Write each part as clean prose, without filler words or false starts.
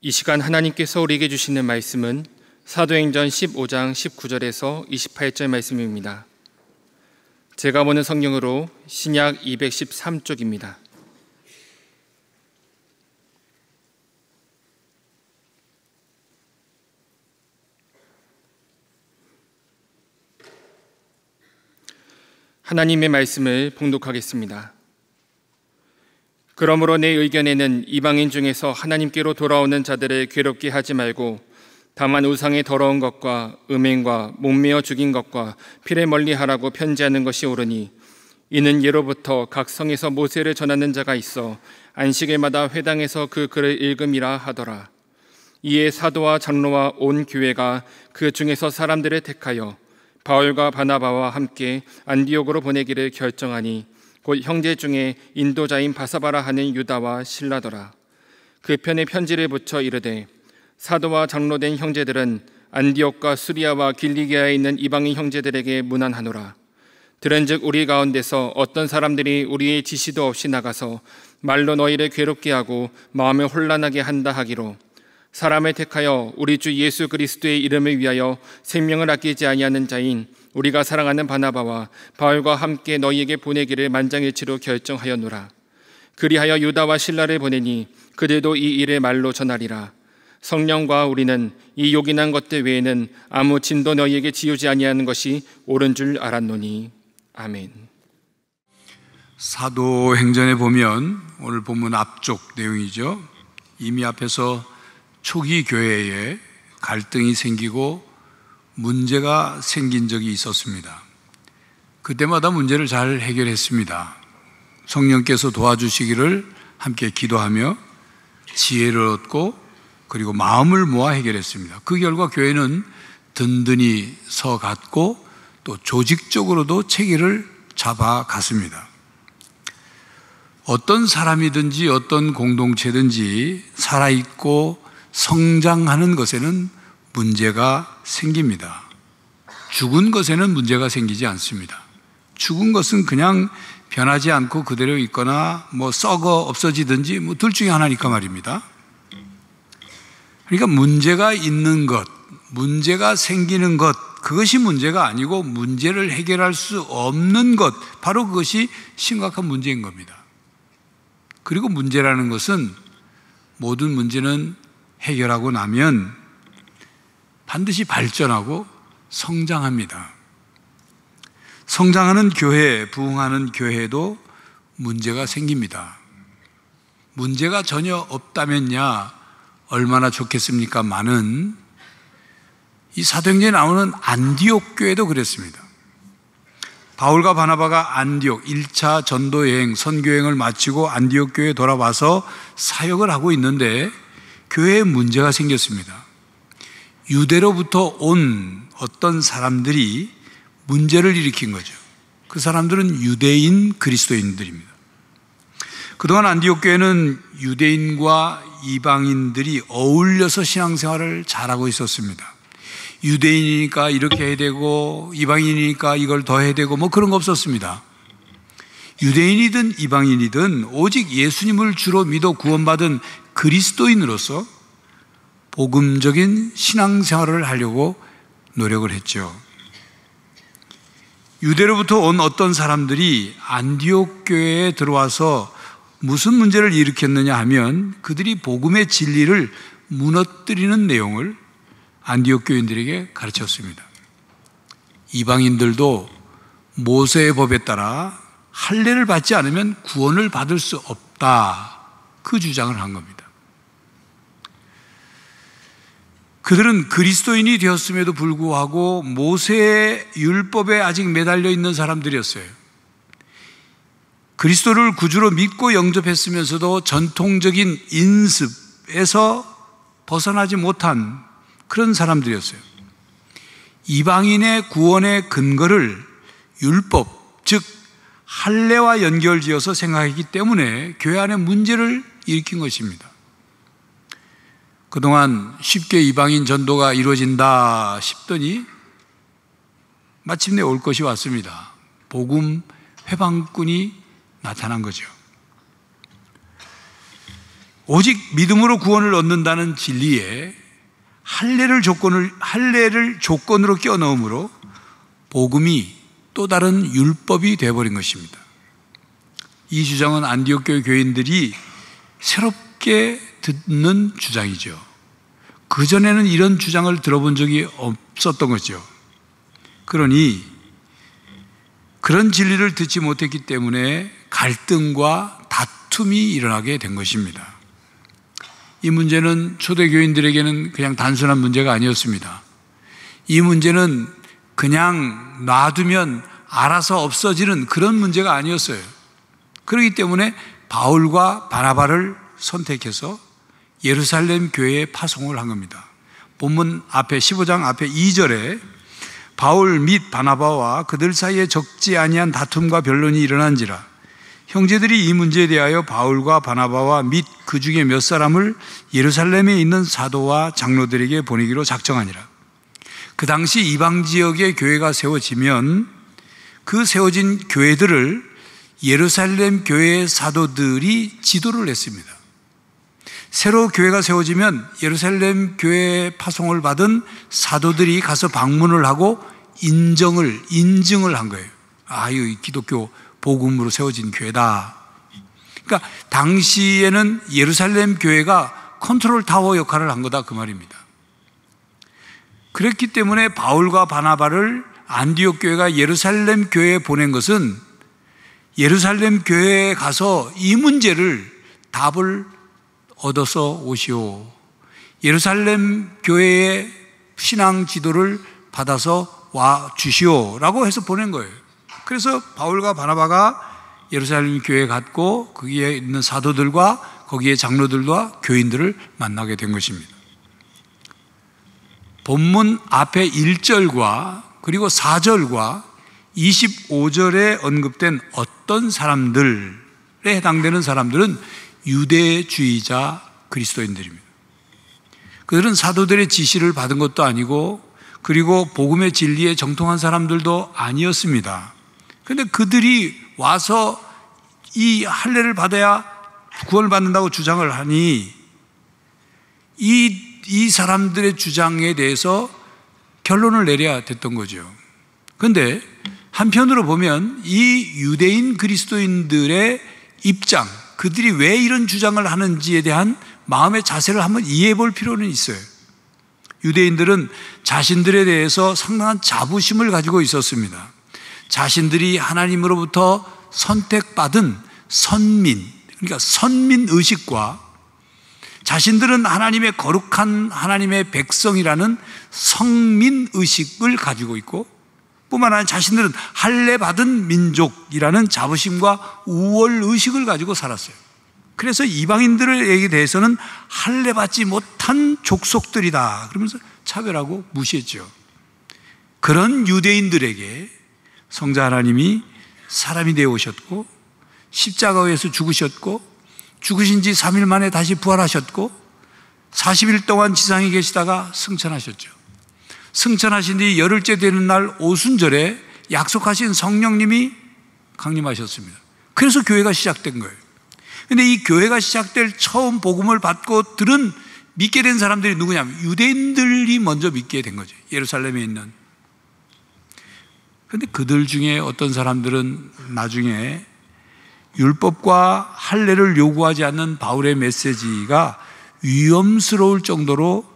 이 시간 하나님께서 우리에게 주시는 말씀은 사도행전 15장 19절에서 28절 말씀입니다. 제가 보는 성경으로 신약 213쪽입니다. 하나님의 말씀을 봉독하겠습니다. 그러므로 내 의견에는 이방인 중에서 하나님께로 돌아오는 자들을 괴롭게 하지 말고 다만 우상의 더러운 것과 음행과 목매어 죽인 것과 피를 멀리하라고 편지하는 것이 옳으니 이는 예로부터 각 성에서 모세를 전하는 자가 있어 안식일마다 회당에서 그 글을 읽음이라 하더라. 이에 사도와 장로와 온 교회가 그 중에서 사람들을 택하여 바울과 바나바와 함께 안디옥으로 보내기를 결정하니 곧 형제 중에 인도자인 바사바라 하는 유다와 실라더라. 그 편에 편지를 붙여 이르되 사도와 장로된 형제들은 안디옥과 수리아와 길리기아에 있는 이방인 형제들에게 문안하노라. 들은즉 우리 가운데서 어떤 사람들이 우리의 지시도 없이 나가서 말로 너희를 괴롭게 하고 마음을 혼란하게 한다 하기로 사람을 택하여 우리 주 예수 그리스도의 이름을 위하여 생명을 아끼지 아니하는 자인 우리가 사랑하는 바나바와 바울과 함께 너희에게 보내기를 만장일치로 결정하였노라. 그리하여 유다와 실라를 보내니 그들도 이 일을 말로 전하리라. 성령과 우리는 이 요긴한 것들 외에는 아무 진도 너희에게 지우지 아니하는 것이 옳은 줄 알았노니. 아멘. 사도행전에 보면 오늘 본문 앞쪽 내용이죠. 이미 앞에서 초기 교회에 갈등이 생기고 문제가 생긴 적이 있었습니다. 그때마다 문제를 잘 해결했습니다. 성령께서 도와주시기를 함께 기도하며 지혜를 얻고 그리고 마음을 모아 해결했습니다. 그 결과 교회는 든든히 서갔고 또 조직적으로도 체계를 잡아갔습니다. 어떤 사람이든지 어떤 공동체든지 살아있고 성장하는 것에는 문제가 생깁니다. 죽은 것에는 문제가 생기지 않습니다. 죽은 것은 그냥 변하지 않고 그대로 있거나 썩어 없어지든지 둘 중에 하나니까 말입니다. 그러니까 문제가 있는 것, 문제가 생기는 것, 그것이 문제가 아니고 문제를 해결할 수 없는 것, 바로 그것이 심각한 문제인 겁니다. 그리고 문제라는 것은 모든 문제는 해결하고 나면 반드시 발전하고 성장합니다. 성장하는 교회, 부흥하는 교회도 문제가 생깁니다. 문제가 전혀 없다면야 얼마나 좋겠습니까? 많은 이 사도행전에 나오는 안디옥 교회도 그랬습니다. 바울과 바나바가 안디옥 1차 전도 여행, 선교 여행을 마치고 안디옥 교회에 돌아와서 사역을 하고 있는데 교회에 문제가 생겼습니다. 유대로부터 온 어떤 사람들이 문제를 일으킨 거죠. 그 사람들은 유대인 그리스도인들입니다. 그동안 안디옥 교회는 유대인과 이방인들이 어울려서 신앙생활을 잘하고 있었습니다. 유대인이니까 이렇게 해야 되고 이방인이니까 이걸 더 해야 되고 그런 거 없었습니다. 유대인이든 이방인이든 오직 예수님을 주로 믿어 구원받은 그리스도인으로서 복음적인 신앙생활을 하려고 노력을 했죠. 유대로부터 온 어떤 사람들이 안디옥 교회에 들어와서 무슨 문제를 일으켰느냐 하면 그들이 복음의 진리를 무너뜨리는 내용을 안디옥 교인들에게 가르쳤습니다. 이방인들도 모세의 법에 따라 할례를 받지 않으면 구원을 받을 수 없다, 그 주장을 한 겁니다. 그들은 그리스도인이 되었음에도 불구하고 모세의 율법에 아직 매달려 있는 사람들이었어요. 그리스도를 구주로 믿고 영접했으면서도 전통적인 인습에서 벗어나지 못한 그런 사람들이었어요. 이방인의 구원의 근거를 율법, 즉 할례와 연결지어서 생각했기 때문에 교회 안에 문제를 일으킨 것입니다. 그동안 쉽게 이방인 전도가 이루어진다 싶더니 마침내 올 것이 왔습니다. 복음 회방꾼이 나타난 거죠. 오직 믿음으로 구원을 얻는다는 진리에 할례를 조건으로 껴넣음으로 복음이 또 다른 율법이 되어버린 것입니다. 이 주장은 안디옥 교회 교인들이 새롭게 듣는 주장이죠. 그전에는 이런 주장을 들어본 적이 없었던 거죠. 그러니 그런 진리를 듣지 못했기 때문에 갈등과 다툼이 일어나게 된 것입니다. 이 문제는 초대교인들에게는 그냥 단순한 문제가 아니었습니다. 이 문제는 그냥 놔두면 알아서 없어지는 그런 문제가 아니었어요. 그렇기 때문에 바울과 바나바를 선택해서 예루살렘 교회에 파송을 한 겁니다. 본문 앞에 15장 앞에 2절에 바울 및 바나바와 그들 사이에 적지 아니한 다툼과 변론이 일어난지라 형제들이 이 문제에 대하여 바울과 바나바와 및 그 중에 몇 사람을 예루살렘에 있는 사도와 장로들에게 보내기로 작정하니라. 그 당시 이방 지역에 교회가 세워지면 그 세워진 교회들을 예루살렘 교회의 사도들이 지도를 했습니다. 새로 교회가 세워지면 예루살렘 교회에 파송을 받은 사도들이 가서 방문을 하고 인증을 한 거예요. 이 기독교 복음으로 세워진 교회다. 그러니까 당시에는 예루살렘 교회가 컨트롤 타워 역할을 한 거다 그 말입니다. 그랬기 때문에 바울과 바나바를 안디옥 교회가 예루살렘 교회에 보낸 것은 예루살렘 교회에 가서 이 문제를 답을 얻어서 오시오. 예루살렘 교회의 신앙 지도를 받아서 와 주시오라고 해서 보낸 거예요. 그래서 바울과 바나바가 예루살렘 교회에 갔고 거기에 있는 사도들과 거기에 장로들과 교인들을 만나게 된 것입니다. 본문 앞에 1절과 그리고 4절과 25절에 언급된 어떤 사람들에 해당되는 사람들은 유대주의자 그리스도인들입니다. 그들은 사도들의 지시를 받은 것도 아니고 그리고 복음의 진리에 정통한 사람들도 아니었습니다. 그런데 그들이 와서 이 할례를 받아야 구원을 받는다고 주장을 하니 이 사람들의 주장에 대해서 결론을 내려야 됐던 거죠. 그런데 한편으로 보면 이 유대인 그리스도인들의 입장, 그들이 왜 이런 주장을 하는지에 대한 마음의 자세를 한번 이해해 볼 필요는 있어요. 유대인들은 자신들에 대해서 상당한 자부심을 가지고 있었습니다. 자신들이 하나님으로부터 선택받은 선민, 그러니까 선민의식과 자신들은 하나님의 거룩한 하나님의 백성이라는 성민의식을 가지고 있고 뿐만 아니라 자신들은 할례받은 민족이라는 자부심과 우월의식을 가지고 살았어요. 그래서 이방인들에게 대해서는 할례받지 못한 족속들이다 그러면서 차별하고 무시했죠. 그런 유대인들에게 성자 하나님이 사람이 되어 오셨고 십자가에서 죽으셨고 죽으신 지 3일 만에 다시 부활하셨고 40일 동안 지상에 계시다가 승천하셨죠. 승천하신 뒤 열흘째 되는 날 오순절에 약속하신 성령님이 강림하셨습니다. 그래서 교회가 시작된 거예요. 그런데 이 교회가 시작될 처음 복음을 받고 들은 믿게 된 사람들이 누구냐면 유대인들이 먼저 믿게 된 거죠. 예루살렘에 있는. 그런데 그들 중에 어떤 사람들은 나중에 율법과 할례를 요구하지 않는 바울의 메시지가 위험스러울 정도로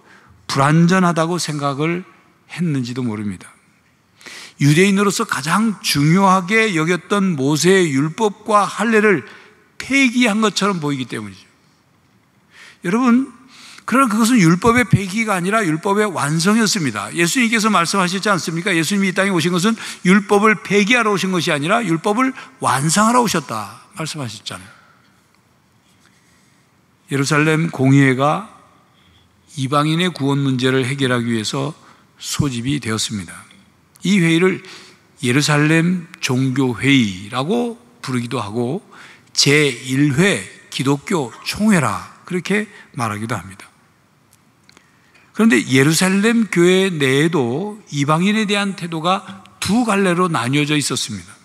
불완전하다고 생각을 했는지도 모릅니다. 유대인으로서 가장 중요하게 여겼던 모세의 율법과 할례를 폐기한 것처럼 보이기 때문이죠. 여러분, 그러나 그것은 율법의 폐기가 아니라 율법의 완성이었습니다. 예수님께서 말씀하셨지 않습니까? 예수님이 이 땅에 오신 것은 율법을 폐기하러 오신 것이 아니라 율법을 완성하러 오셨다 말씀하셨잖아요. 예루살렘 공의회가 이방인의 구원 문제를 해결하기 위해서 소집이 되었습니다. 이 회의를 예루살렘 종교회의라고 부르기도 하고 제1회 기독교 총회라 그렇게 말하기도 합니다. 그런데 예루살렘 교회 내에도 이방인에 대한 태도가 두 갈래로 나뉘어져 있었습니다.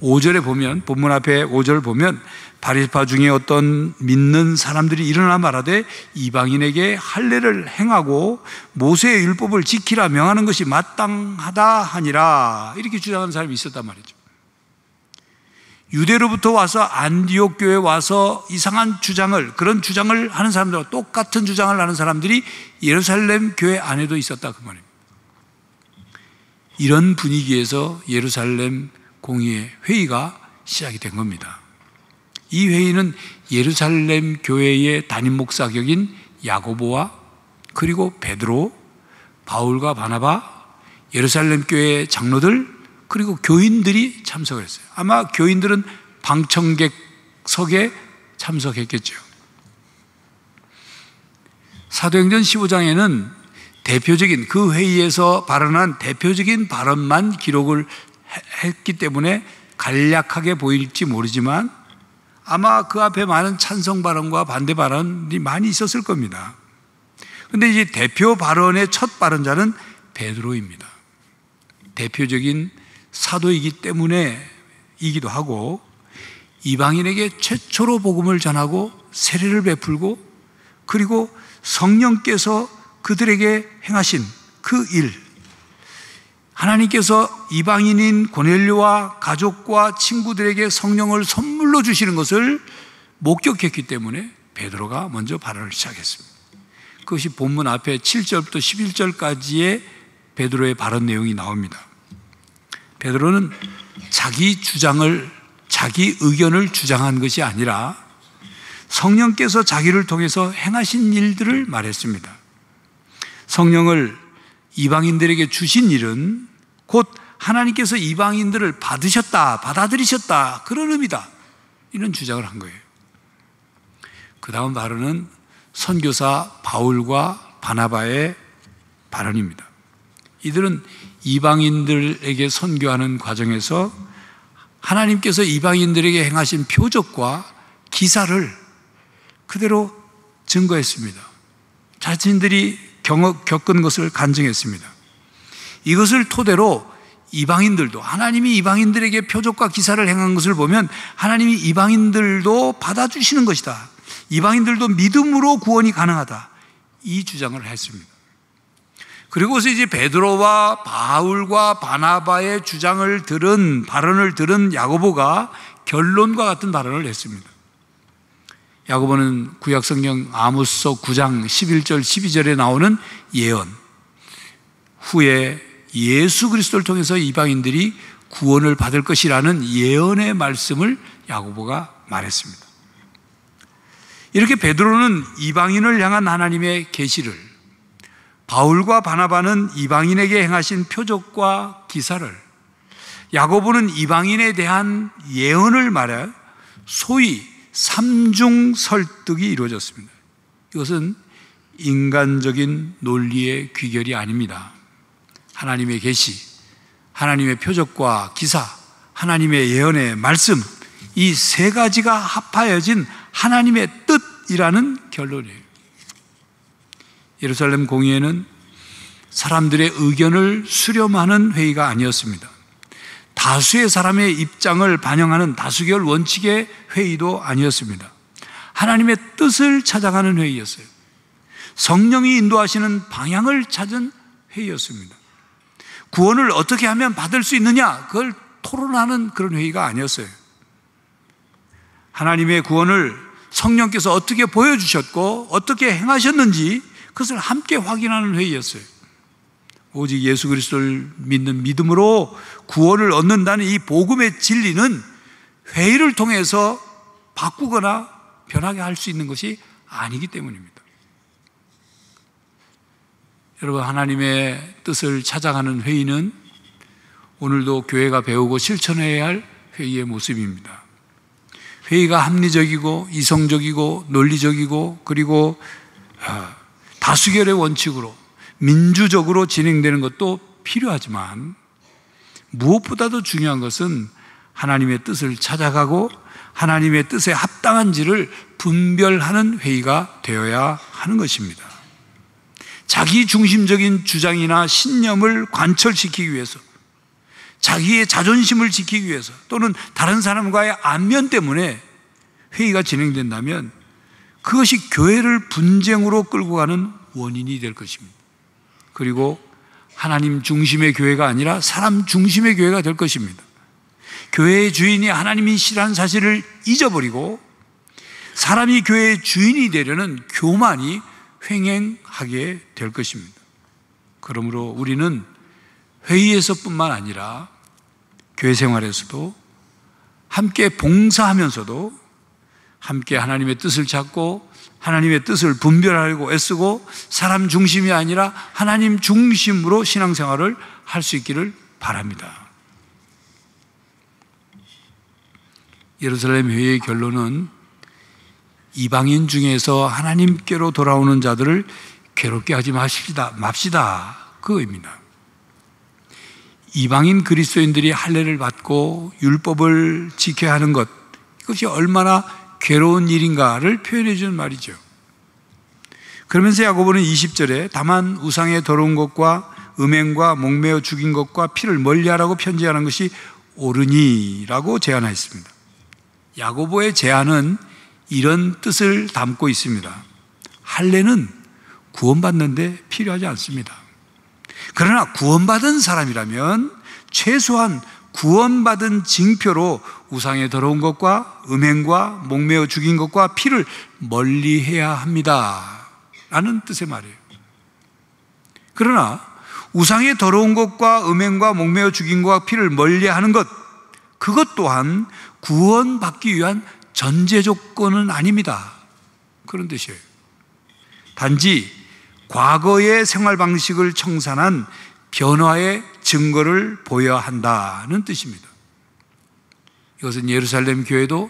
5절에 보면, 본문 앞에 5절 보면 바리새파 중에 어떤 믿는 사람들이 일어나 말하되 이방인에게 할례를 행하고 모세의 율법을 지키라 명하는 것이 마땅하다 하니라, 이렇게 주장하는 사람이 있었단 말이죠. 유대로부터 와서 안디옥 교회에 와서 이상한 주장을, 그런 주장을 하는 사람들과 똑같은 주장을 하는 사람들이 예루살렘 교회 안에도 있었다, 그 말입니다. 이런 분위기에서 예루살렘 공의회 회의가 시작이 된 겁니다. 이 회의는 예루살렘 교회의 담임 목사격인 야고보와 그리고 베드로, 바울과 바나바, 예루살렘 교회의 장로들, 그리고 교인들이 참석을 했어요. 아마 교인들은 방청객석에 참석했겠죠. 사도행전 15장에는 대표적인, 그 회의에서 발언한 대표적인 발언만 기록을 했기 때문에 간략하게 보일지 모르지만 아마 그 앞에 많은 찬성 발언과 반대 발언이 많이 있었을 겁니다. 그런데 이제 대표 발언의 첫 발언자는 베드로입니다. 대표적인 사도이기 때문에이기도 하고, 이방인에게 최초로 복음을 전하고 세례를 베풀고, 그리고 성령께서 그들에게 행하신 그 일, 하나님께서 이방인인 고넬료와 가족과 친구들에게 성령을 선물로 주시는 것을 목격했기 때문에 베드로가 먼저 발언을 시작했습니다. 그것이 본문 앞에 7절부터 11절까지의 베드로의 발언 내용이 나옵니다. 베드로는 자기 주장을, 자기 의견을 주장한 것이 아니라 성령께서 자기를 통해서 행하신 일들을 말했습니다. 성령을 이방인들에게 주신 일은 곧 하나님께서 이방인들을 받으셨다, 받아들이셨다, 그런 의미다, 이런 주장을 한 거예요. 그 다음 발언은 선교사 바울과 바나바의 발언입니다. 이들은 이방인들에게 선교하는 과정에서 하나님께서 이방인들에게 행하신 표적과 기사를 그대로 증거했습니다. 자신들이 겪은 것을 간증했습니다. 이것을 토대로 이방인들도, 하나님이 이방인들에게 표적과 기사를 행한 것을 보면 하나님이 이방인들도 받아주시는 것이다, 이방인들도 믿음으로 구원이 가능하다, 이 주장을 했습니다. 그리고서 이제 베드로와 바울과 바나바의 주장을 들은, 발언을 들은 야고보가 결론과 같은 발언을 했습니다. 야고보는 구약성경 아모스서 9장 11절 12절에 나오는 예언, 후에 예수 그리스도를 통해서 이방인들이 구원을 받을 것이라는 예언의 말씀을 야고보가 말했습니다. 이렇게 베드로는 이방인을 향한 하나님의 계시를, 바울과 바나바는 이방인에게 행하신 표적과 기사를, 야고보는 이방인에 대한 예언을 말해 소위 삼중 설득이 이루어졌습니다. 이것은 인간적인 논리의 귀결이 아닙니다. 하나님의 계시, 하나님의 표적과 기사, 하나님의 예언의 말씀, 이 세 가지가 합하여진 하나님의 뜻이라는 결론이에요. 예루살렘 공의회는 사람들의 의견을 수렴하는 회의가 아니었습니다. 다수의 사람의 입장을 반영하는 다수결 원칙의 회의도 아니었습니다. 하나님의 뜻을 찾아가는 회의였어요. 성령이 인도하시는 방향을 찾은 회의였습니다. 구원을 어떻게 하면 받을 수 있느냐, 그걸 토론하는 그런 회의가 아니었어요. 하나님의 구원을 성령께서 어떻게 보여주셨고 어떻게 행하셨는지 그것을 함께 확인하는 회의였어요. 오직 예수 그리스도를 믿는 믿음으로 구원을 얻는다는 이 복음의 진리는 회의를 통해서 바꾸거나 변하게 할 수 있는 것이 아니기 때문입니다. 여러분, 하나님의 뜻을 찾아가는 회의는 오늘도 교회가 배우고 실천해야 할 회의의 모습입니다. 회의가 합리적이고 이성적이고 논리적이고 그리고 다수결의 원칙으로 민주적으로 진행되는 것도 필요하지만 무엇보다도 중요한 것은 하나님의 뜻을 찾아가고 하나님의 뜻에 합당한지를 분별하는 회의가 되어야 하는 것입니다. 자기 중심적인 주장이나 신념을 관철시키기 위해서, 자기의 자존심을 지키기 위해서 또는 다른 사람과의 안면 때문에 회의가 진행된다면 그것이 교회를 분쟁으로 끌고 가는 원인이 될 것입니다. 그리고 하나님 중심의 교회가 아니라 사람 중심의 교회가 될 것입니다. 교회의 주인이 하나님이시라는 사실을 잊어버리고 사람이 교회의 주인이 되려는 교만이 횡행하게 될 것입니다. 그러므로 우리는 회의에서뿐만 아니라 교회 생활에서도 함께 봉사하면서도 함께 하나님의 뜻을 찾고 하나님의 뜻을 분별하려고 애쓰고 사람 중심이 아니라 하나님 중심으로 신앙생활을 할 수 있기를 바랍니다. 예루살렘 회의의 결론은 이방인 중에서 하나님께로 돌아오는 자들을 괴롭게 하지 맙시다. 그거입니다. 이방인 그리스도인들이 할례를 받고 율법을 지켜야 하는 것, 이것이 얼마나 괴로운 일인가를 표현해 주는 말이죠. 그러면서 야고보는 20절에 다만 우상의 더러운 것과 음행과 목매어 죽인 것과 피를 멀리하라고 편지하는 것이 옳으니라고 제안하였습니다. 야고보의 제안은 이런 뜻을 담고 있습니다. 할례는 구원받는데 필요하지 않습니다. 그러나 구원받은 사람이라면 최소한 구원받은 징표로 우상의 더러운 것과 음행과 목매어 죽인 것과 피를 멀리해야 합니다 라는 뜻의 말이에요. 그러나 우상의 더러운 것과 음행과 목매어 죽인 것과 피를 멀리하는 것, 그것 또한 구원받기 위한 전제 조건은 아닙니다. 그런 뜻이에요. 단지 과거의 생활 방식을 청산한 변화의 증거를 보여야 한다는 뜻입니다. 이것은 예루살렘 교회도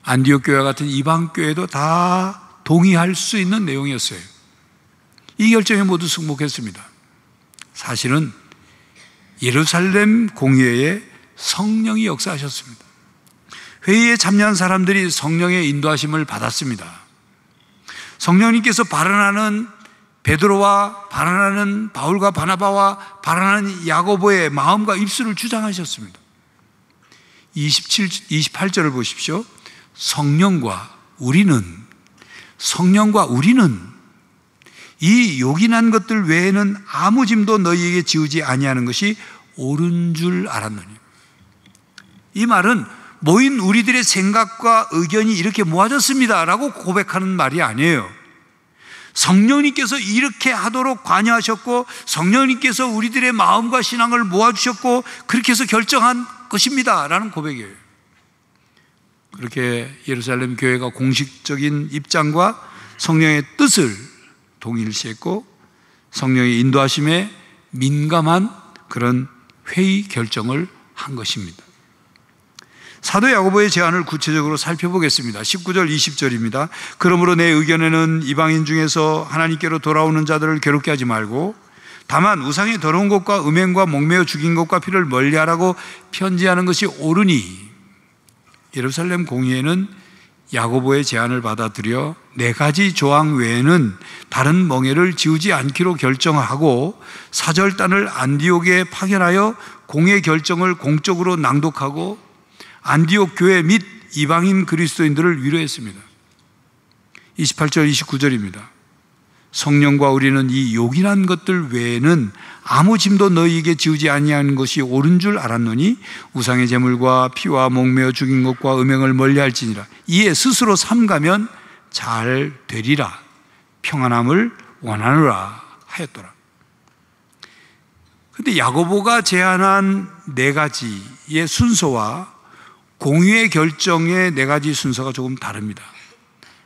안디옥 교회와 같은 이방 교회도 다 동의할 수 있는 내용이었어요. 이 결정에 모두 승복했습니다. 사실은 예루살렘 공회에 성령이 역사하셨습니다. 회의에 참여한 사람들이 성령의 인도하심을 받았습니다. 성령님께서 발언하는 베드로와 발언하는 바울과 바나바와 발언하는 야고보의 마음과 입술을 주장하셨습니다. 28절을 보십시오. 성령과 우리는 이 요긴한 것들 외에는 아무 짐도 너희에게 지우지 아니하는 것이 옳은 줄 알았느니. 이 말은 모인 우리들의 생각과 의견이 이렇게 모아졌습니다 라고 고백하는 말이 아니에요. 성령님께서 이렇게 하도록 관여하셨고 성령님께서 우리들의 마음과 신앙을 모아주셨고 그렇게 해서 결정한 것입니다 라는 고백이에요. 그렇게 예루살렘 교회가 공식적인 입장과 성령의 뜻을 동일시했고 성령의 인도하심에 민감한 그런 회의 결정을 한 것입니다. 사도 야고보의 제안을 구체적으로 살펴보겠습니다. 19절 20절입니다. 그러므로 내 의견에는 이방인 중에서 하나님께로 돌아오는 자들을 괴롭게 하지 말고 다만 우상의 더러운 것과 음행과 목매어 죽인 것과 피를 멀리하라고 편지하는 것이 옳으니. 예루살렘 공의회는 야고보의 제안을 받아들여 4가지 조항 외에는 다른 멍에를 지우지 않기로 결정하고 사절단을 안디옥에 파견하여 공회 결정을 공적으로 낭독하고 안디옥 교회 및 이방인 그리스도인들을 위로했습니다. 28절 29절입니다. 성령과 우리는 이 요긴한 것들 외에는 아무 짐도 너희에게 지우지 아니하는 것이 옳은 줄 알았노니 우상의 제물과 피와 목매어 죽인 것과 음행을 멀리할지니라. 이에 스스로 삼가면 잘 되리라. 평안함을 원하노라 하였더라. 그런데 야고보가 제안한 4가지의 순서와 공의의 결정의 4가지 순서가 조금 다릅니다.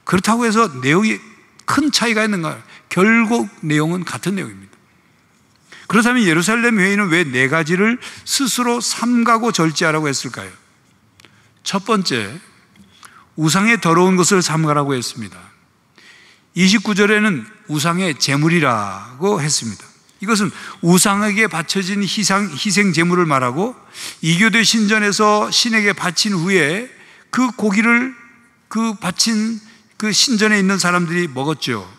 그렇다고 해서 내용이 큰 차이가 있는가? 결국 내용은 같은 내용입니다. 그렇다면 예루살렘 회의는 왜 4가지를 스스로 삼가고 절제하라고 했을까요? 첫 번째, 우상의 더러운 것을 삼가라고 했습니다. 29절에는 우상의 제물이라고 했습니다. 이것은 우상에게 바쳐진 희생 제물을 말하고 이교대 신전에서 신에게 바친 후에 그 고기를 그 바친 그 신전에 있는 사람들이 먹었죠.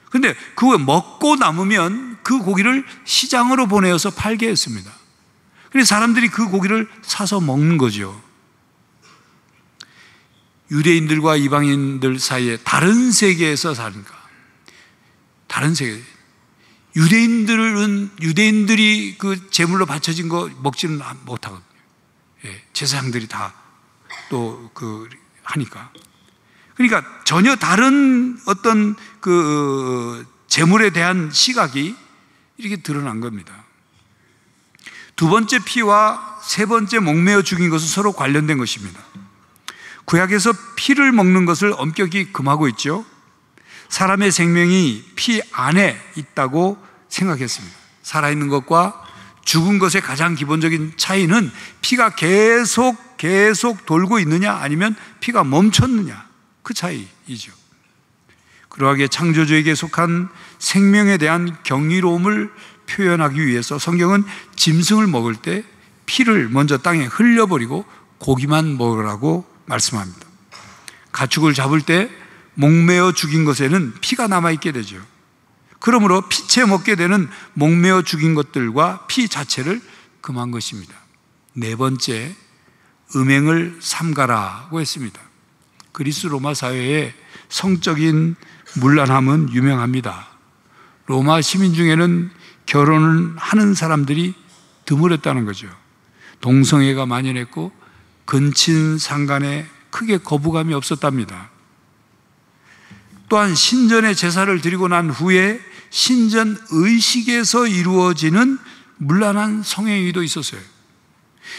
그런데 그거 먹고 남으면 그 고기를 시장으로 보내어서 팔게 했습니다. 그래서 사람들이 그 고기를 사서 먹는 거죠. 유대인들과 이방인들 사이에 다른 세계에서 사니까. 다른 세계. 유대인들이 그 제물로 바쳐진 거 먹지는 못하거든요. 예, 제사장들이 다 또 하니까. 그러니까 전혀 다른 어떤 그 제물에 대한 시각이 이렇게 드러난 겁니다. 두 번째 피와 세 번째 목매어 죽인 것은 서로 관련된 것입니다. 구약에서 피를 먹는 것을 엄격히 금하고 있죠. 사람의 생명이 피 안에 있다고 생각했습니다. 살아있는 것과 죽은 것의 가장 기본적인 차이는 피가 계속 돌고 있느냐 아니면 피가 멈췄느냐, 그 차이이죠. 그러하게 창조주에게 속한 생명에 대한 경이로움을 표현하기 위해서 성경은 짐승을 먹을 때 피를 먼저 땅에 흘려버리고 고기만 먹으라고 말씀합니다. 가축을 잡을 때 목매어 죽인 것에는 피가 남아있게 되죠. 그러므로 피채 먹게 되는 목매어 죽인 것들과 피 자체를 금한 것입니다. 네 번째, 음행을 삼가라고 했습니다. 그리스 로마 사회의 성적인 문란함은 유명합니다. 로마 시민 중에는 결혼을 하는 사람들이 드물었다는 거죠. 동성애가 만연했고 근친 상간에 크게 거부감이 없었답니다. 또한 신전의 제사를 드리고 난 후에 신전 의식에서 이루어지는 문란한 성행위도 있었어요.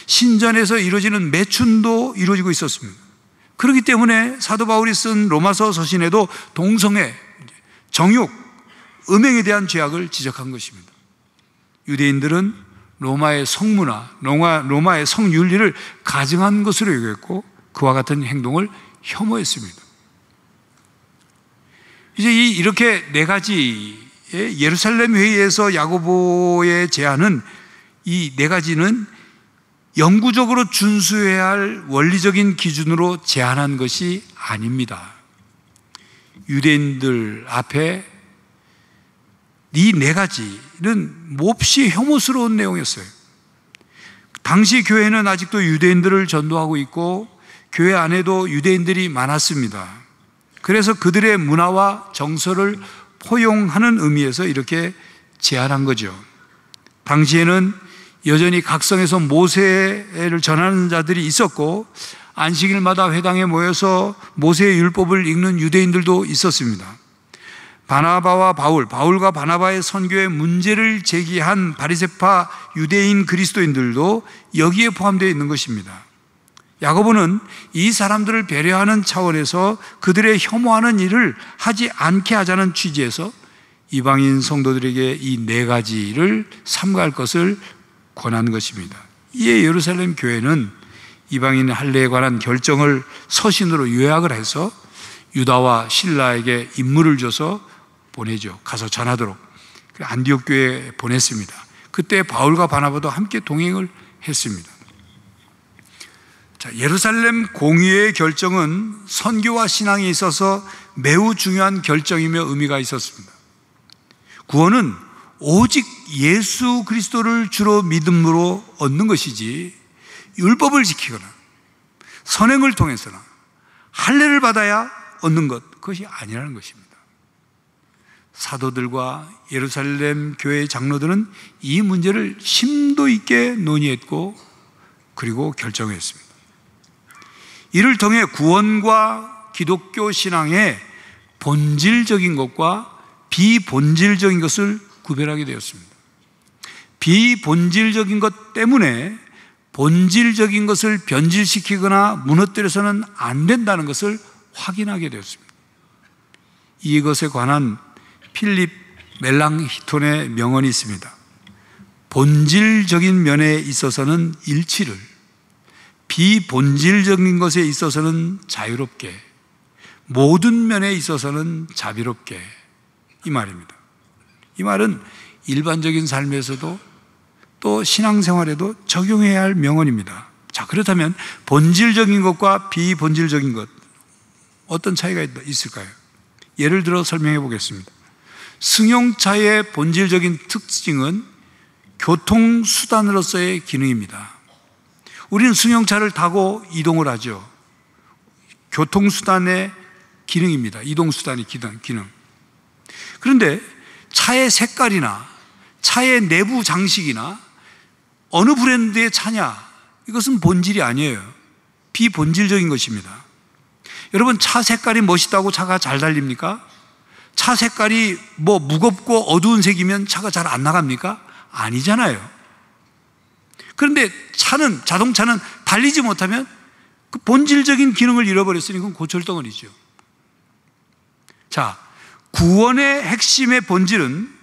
신전에서 이루어지는 매춘도 이루어지고 있었습니다. 그렇기 때문에 사도 바울이 쓴 로마서 서신에도 동성애, 정욕, 음행에 대한 죄악을 지적한 것입니다. 유대인들은 로마의 성문화, 로마의 성윤리를 가증한 것으로 여겼고 그와 같은 행동을 혐오했습니다. 이제 이렇게 네 가지의 예루살렘 회의에서 야고보의 제안은, 이 네 가지는 영구적으로 준수해야 할 원리적인 기준으로 제안한 것이 아닙니다. 유대인들 앞에 이 네 가지는 몹시 혐오스러운 내용이었어요. 당시 교회는 아직도 유대인들을 전도하고 있고 교회 안에도 유대인들이 많았습니다. 그래서 그들의 문화와 정서를 포용하는 의미에서 이렇게 제안한 거죠. 당시에는 여전히 각성에서 모세를 전하는 자들이 있었고 안식일마다 회당에 모여서 모세의 율법을 읽는 유대인들도 있었습니다. 바울과 바나바의 선교에 문제를 제기한 바리새파 유대인 그리스도인들도 여기에 포함되어 있는 것입니다. 야고보는 이 사람들을 배려하는 차원에서 그들의 혐오하는 일을 하지 않게 하자는 취지에서 이방인 성도들에게 이 네 가지를 삼가할 것을 권한 것입니다. 이에 예루살렘 교회는 이방인 할례에 관한 결정을 서신으로 요약을 해서 유다와 실라에게 임무를 줘서 보내죠. 가서 전하도록. 안디옥 교회에 보냈습니다. 그때 바울과 바나바도 함께 동행을 했습니다. 자, 예루살렘 공의회의 결정은 선교와 신앙에 있어서 매우 중요한 결정이며 의미가 있었습니다. 구원은 오직 예수 그리스도를 주로 믿음으로 얻는 것이지 율법을 지키거나 선행을 통해서나 할례를 받아야 얻는 것, 그것이 아니라는 것입니다. 사도들과 예루살렘 교회의 장로들은 이 문제를 심도 있게 논의했고 그리고 결정했습니다. 이를 통해 구원과 기독교 신앙의 본질적인 것과 비본질적인 것을 구별하게 되었습니다. 비본질적인 것 때문에 본질적인 것을 변질시키거나 무너뜨려서는 안 된다는 것을 확인하게 되었습니다. 이것에 관한 필립 멜랑히톤의 명언이 있습니다. 본질적인 면에 있어서는 일치를, 비본질적인 것에 있어서는 자유롭게, 모든 면에 있어서는 자비롭게, 이 말입니다. 이 말은 일반적인 삶에서도 또 신앙생활에도 적용해야 할 명언입니다. 자, 그렇다면 본질적인 것과 비본질적인 것, 어떤 차이가 있을까요? 예를 들어 설명해 보겠습니다. 승용차의 본질적인 특징은 교통수단으로서의 기능입니다. 우리는 승용차를 타고 이동을 하죠. 교통수단의 기능입니다. 이동수단의 기능. 그런데 차의 색깔이나 차의 내부 장식이나 어느 브랜드의 차냐, 이것은 본질이 아니에요. 비본질적인 것입니다. 여러분, 차 색깔이 멋있다고 차가 잘 달립니까? 차 색깔이 무겁고 어두운 색이면 차가 잘 안 나갑니까? 아니잖아요. 그런데 자동차는 달리지 못하면 그 본질적인 기능을 잃어버렸으니 그건 고철덩어리죠. 자, 구원의 핵심의 본질은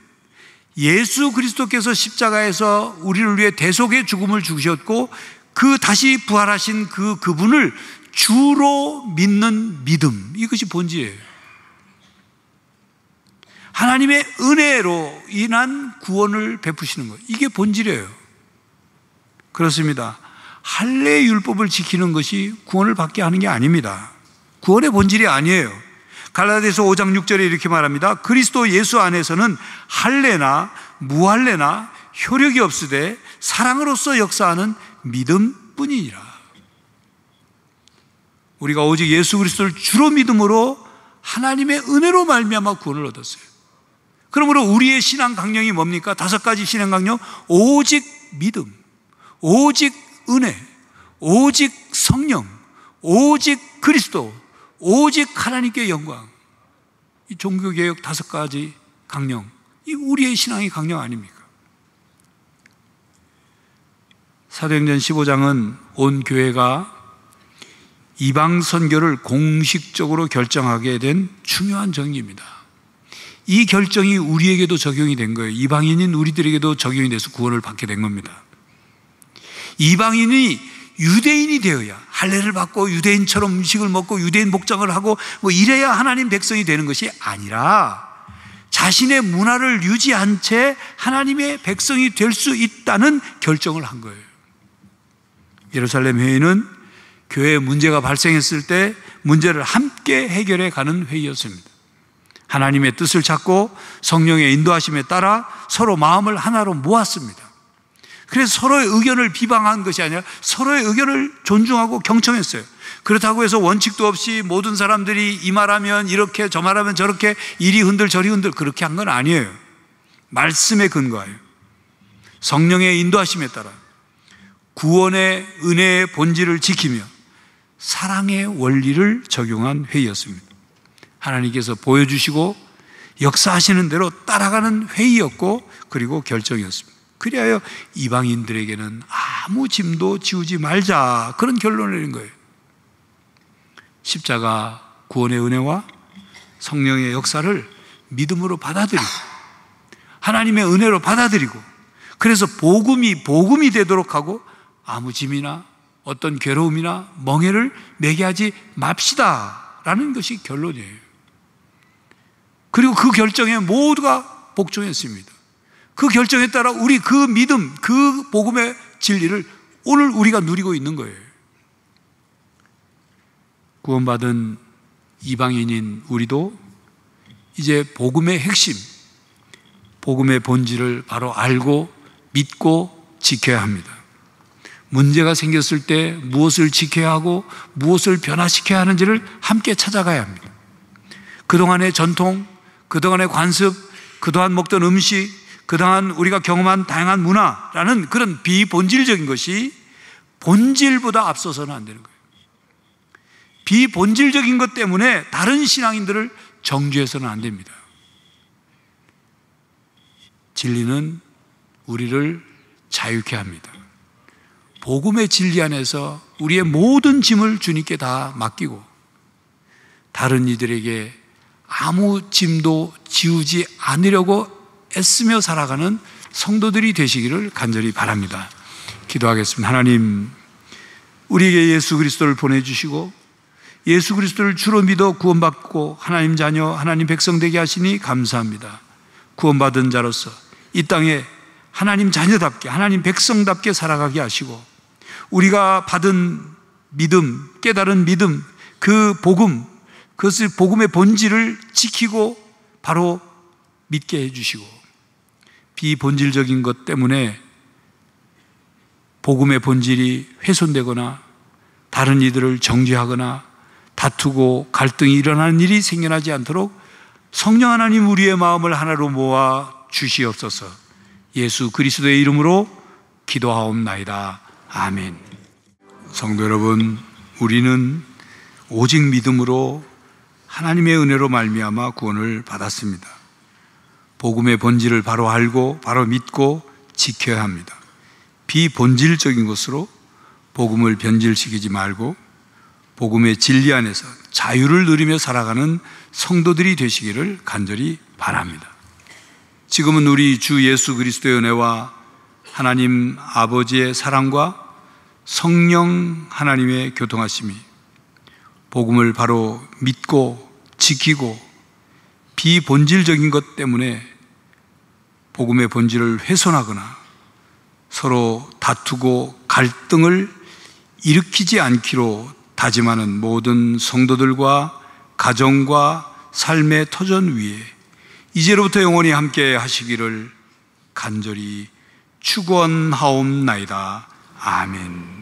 예수 그리스도께서 십자가에서 우리를 위해 대속의 죽음을 주셨고 그 다시 부활하신 그분을 주로 믿는 믿음, 이것이 본질이에요. 하나님의 은혜로 인한 구원을 베푸시는 것, 이게 본질이에요. 그렇습니다. 할례 율법을 지키는 것이 구원을 받게 하는 게 아닙니다. 구원의 본질이 아니에요. 갈라디아서 5장 6절에 이렇게 말합니다. 그리스도 예수 안에서는 할례나 무할례나 효력이 없으되 사랑으로서 역사하는 믿음뿐이니라. 우리가 오직 예수 그리스도를 주로 믿음으로 하나님의 은혜로 말미암아 구원을 얻었어요. 그러므로 우리의 신앙 강령이 뭡니까? 5가지 신앙 강령. 오직 믿음, 오직 은혜, 오직 성령, 오직 그리스도, 오직 하나님께 영광. 이 종교개혁 5가지 강령, 이 우리의 신앙의 강령 아닙니까? 사도행전 15장은 온 교회가 이방 선교를 공식적으로 결정하게 된 중요한 정기입니다. 이 결정이 우리에게도 적용이 된 거예요. 이방인인 우리들에게도 적용이 돼서 구원을 받게 된 겁니다. 이방인이 유대인이 되어야, 할례를 받고 유대인처럼 음식을 먹고 유대인 복장을 하고 이래야 하나님 백성이 되는 것이 아니라 자신의 문화를 유지한 채 하나님의 백성이 될 수 있다는 결정을 한 거예요. 예루살렘 회의는 교회에 문제가 발생했을 때 문제를 함께 해결해 가는 회의였습니다. 하나님의 뜻을 찾고 성령의 인도하심에 따라 서로 마음을 하나로 모았습니다. 그래서 서로의 의견을 비방한 것이 아니라 서로의 의견을 존중하고 경청했어요. 그렇다고 해서 원칙도 없이 모든 사람들이 이 말하면 이렇게 저 말하면 저렇게 이리 흔들 저리 흔들 그렇게 한 건 아니에요. 말씀에 근거하여 성령의 인도하심에 따라 구원의 은혜의 본질을 지키며 사랑의 원리를 적용한 회의였습니다. 하나님께서 보여주시고 역사하시는 대로 따라가는 회의였고 그리고 결정이었습니다. 그리하여 이방인들에게는 아무 짐도 지우지 말자, 그런 결론을 내린 거예요. 십자가 구원의 은혜와 성령의 역사를 믿음으로 받아들이고 하나님의 은혜로 받아들이고 그래서 복음이 되도록 하고 아무 짐이나 어떤 괴로움이나 멍해를 매게 하지 맙시다 라는 것이 결론이에요. 그리고 그 결정에 모두가 복종했습니다. 그 결정에 따라 우리 그 믿음, 그 복음의 진리를 오늘 우리가 누리고 있는 거예요. 구원받은 이방인인 우리도 이제 복음의 핵심, 복음의 본질을 바로 알고 믿고 지켜야 합니다. 문제가 생겼을 때 무엇을 지켜야 하고 무엇을 변화시켜야 하는지를 함께 찾아가야 합니다. 그동안의 전통, 그동안의 관습, 그동안 먹던 음식, 그동안 우리가 경험한 다양한 문화라는 그런 비본질적인 것이 본질보다 앞서서는 안 되는 거예요. 비본질적인 것 때문에 다른 신앙인들을 정죄해서는 안 됩니다. 진리는 우리를 자유케 합니다. 복음의 진리 안에서 우리의 모든 짐을 주님께 다 맡기고 다른 이들에게 아무 짐도 지우지 않으려고 애쓰며 살아가는 성도들이 되시기를 간절히 바랍니다. 기도하겠습니다. 하나님, 우리에게 예수 그리스도를 보내주시고 예수 그리스도를 주로 믿어 구원받고 하나님 자녀, 하나님 백성 되게 하시니 감사합니다. 구원받은 자로서 이 땅에 하나님 자녀답게, 하나님 백성답게 살아가게 하시고 우리가 받은 믿음, 깨달은 믿음, 그 복음, 그것을 복음의 본질을 지키고 바로 믿게 해주시고 비본질적인 것 때문에 복음의 본질이 훼손되거나 다른 이들을 정죄하거나 다투고 갈등이 일어나는 일이 생겨나지 않도록 성령 하나님 우리의 마음을 하나로 모아 주시옵소서. 예수 그리스도의 이름으로 기도하옵나이다. 아멘. 성도 여러분, 우리는 오직 믿음으로 하나님의 은혜로 말미암아 구원을 받았습니다. 복음의 본질을 바로 알고 바로 믿고 지켜야 합니다. 비본질적인 것으로 복음을 변질시키지 말고 복음의 진리 안에서 자유를 누리며 살아가는 성도들이 되시기를 간절히 바랍니다. 지금은 우리 주 예수 그리스도의 은혜와 하나님 아버지의 사랑과 성령 하나님의 교통하심이 복음을 바로 믿고 지키고 비본질적인 것 때문에 복음의 본질을 훼손하거나 서로 다투고 갈등을 일으키지 않기로 다짐하는 모든 성도들과 가정과 삶의 터전 위에 이제로부터 영원히 함께 하시기를 간절히 축원하옵나이다. 아멘.